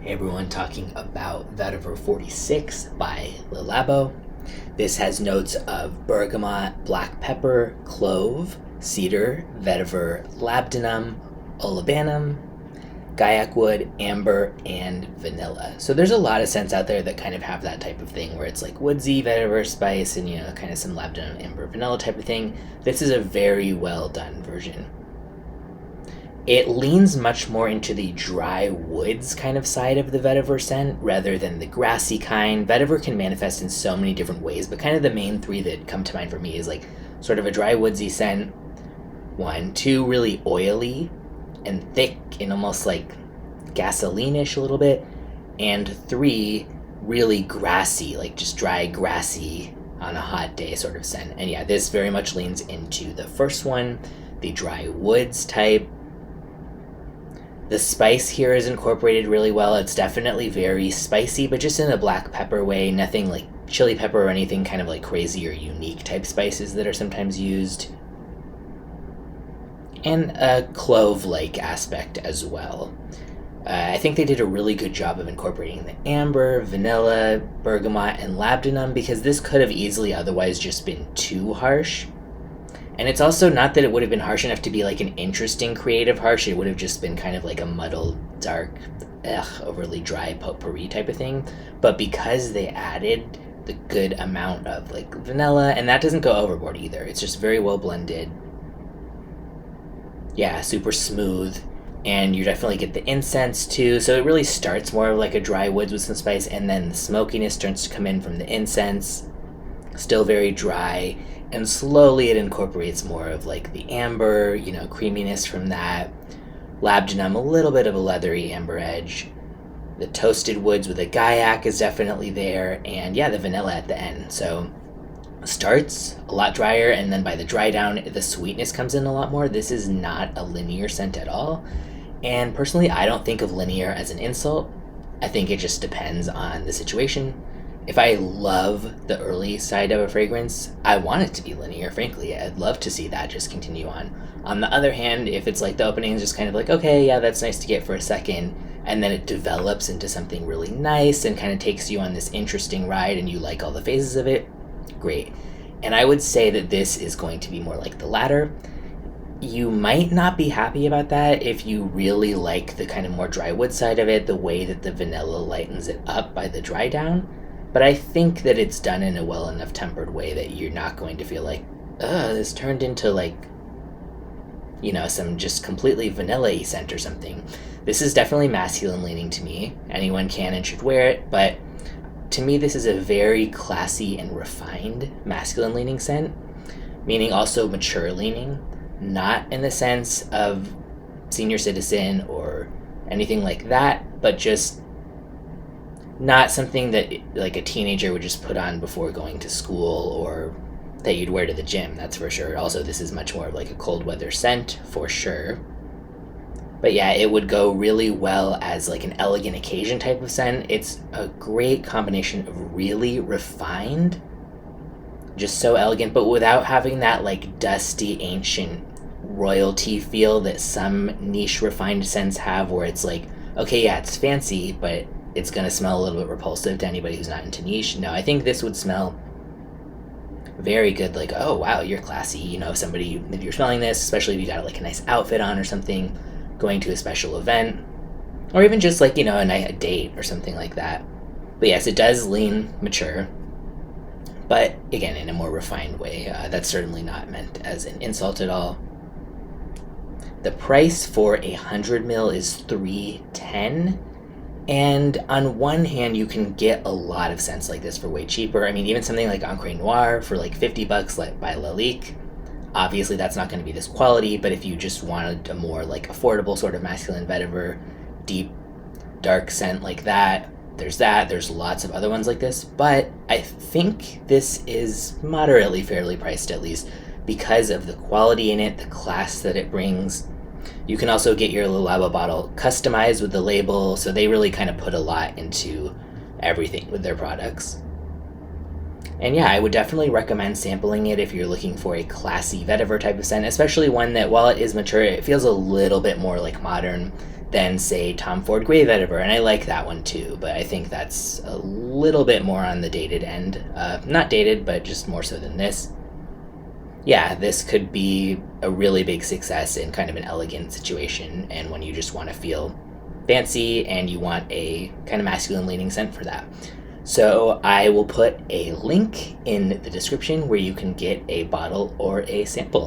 Hey everyone, talking about Vetiver 46 by Labo. This has notes of bergamot, black pepper, clove, cedar, vetiver, labdanum, olibanum, gaiac wood, amber, and vanilla. So there's a lot of scents out there that kind of have that type of thing where it's like woodsy, vetiver, spice, and kind of some labdanum, amber, vanilla type of thing. This is a very well done version. It leans much more into the dry woods kind of side of the vetiver scent rather than the grassy kind. Vetiver can manifest in so many different ways, but kind of the main three that come to mind for me is like sort of a dry woodsy scent, 1, 2 really oily and thick and almost like gasoline-ish a little bit, and 3 really grassy, like just dry grassy on a hot day sort of scent. And yeah, this very much leans into the first one, the dry woods type. The spice here is incorporated really well. It's definitely very spicy, but just in a black pepper way, nothing like chili pepper or anything kind of like crazy or unique type spices that are sometimes used. And a clove-like aspect as well. I think they did a really good job of incorporating the amber, vanilla, bergamot, and labdanum because this could have easily otherwise just been too harsh. And it's also not that it would have been harsh enough to be like an interesting creative harsh. It would have just been kind of like a muddled, dark, overly dry potpourri type of thing. But because they added the good amount of like vanilla, and that doesn't go overboard either. It's just very well blended. Yeah, super smooth. And you definitely get the incense too. So it really starts more like a dry woods with some spice, and then the smokiness starts to come in from the incense. Still very dry. And slowly it incorporates more of like the amber, creaminess from that. Labdanum, a little bit of a leathery amber edge. The toasted woods with a gaiac is definitely there. And yeah, the vanilla at the end. So starts a lot drier, and then by the dry down, the sweetness comes in a lot more. This is not a linear scent at all. And personally, I don't think of linear as an insult. I think it just depends on the situation. If I love the early side of a fragrance, I want it to be linear, frankly. I'd love to see that just continue on. On the other hand, if it's like the opening is just kind of like, okay, yeah, that's nice to get for a second, and then it develops into something really nice and kind of takes you on this interesting ride and you like all the phases of it, great. And I would say that this is going to be more like the latter. You might not be happy about that if you really like the kind of more dry wood side of it, the way that the vanilla lightens it up by the dry down. But I think that it's done in a well enough tempered way that you're not going to feel like, this turned into like, some just completely vanilla-y scent or something. This is definitely masculine leaning to me. Anyone can and should wear it, but to me this is a very classy and refined masculine leaning scent, meaning also mature leaning, not in the sense of senior citizen or anything like that, but just not something that like a teenager would just put on before going to school or that you'd wear to the gym, that's for sure. Also, this is much more of like a cold weather scent for sure. But yeah, it would go really well as like an elegant occasion type of scent. It's a great combination of really refined, just so elegant, but without having that like dusty ancient royalty feel that some niche refined scents have, where it's like, okay, yeah, it's fancy, but it's going to smell a little bit repulsive to anybody who's not into niche. No, I think this would smell very good. Like, oh, wow, you're classy. If you're smelling this, especially if you got like a nice outfit on or something, going to a special event, or even just like, a date or something like that. But yes, it does lean mature, but again, in a more refined way. That's certainly not meant as an insult at all. The price for 100 ml is $3.10. And on one hand, you can get a lot of scents like this for way cheaper. I mean, even something like Encre Noir for like $50 like by Lalique. Obviously, that's not going to be this quality, but if you just wanted a more like affordable sort of masculine vetiver, deep, dark scent like that, there's that. There's lots of other ones like this, but I think this is moderately fairly priced, at least because of the quality in it, the class that it brings. You can also get your Labo bottle customized with the label, so they really kind of put a lot into everything with their products. And yeah, I would definitely recommend sampling it if you're looking for a classy vetiver type of scent, especially one that, while it is mature, it feels a little bit more like modern than, say, Tom Ford Grey Vetiver, and I like that one too, but I think that's a little bit more on the dated end. Not dated, but just more so than this. Yeah, this could be a really big success in kind of an elegant situation, and when you just want to feel fancy and you want a kind of masculine leaning scent for that. So I will put a link in the description where you can get a bottle or a sample.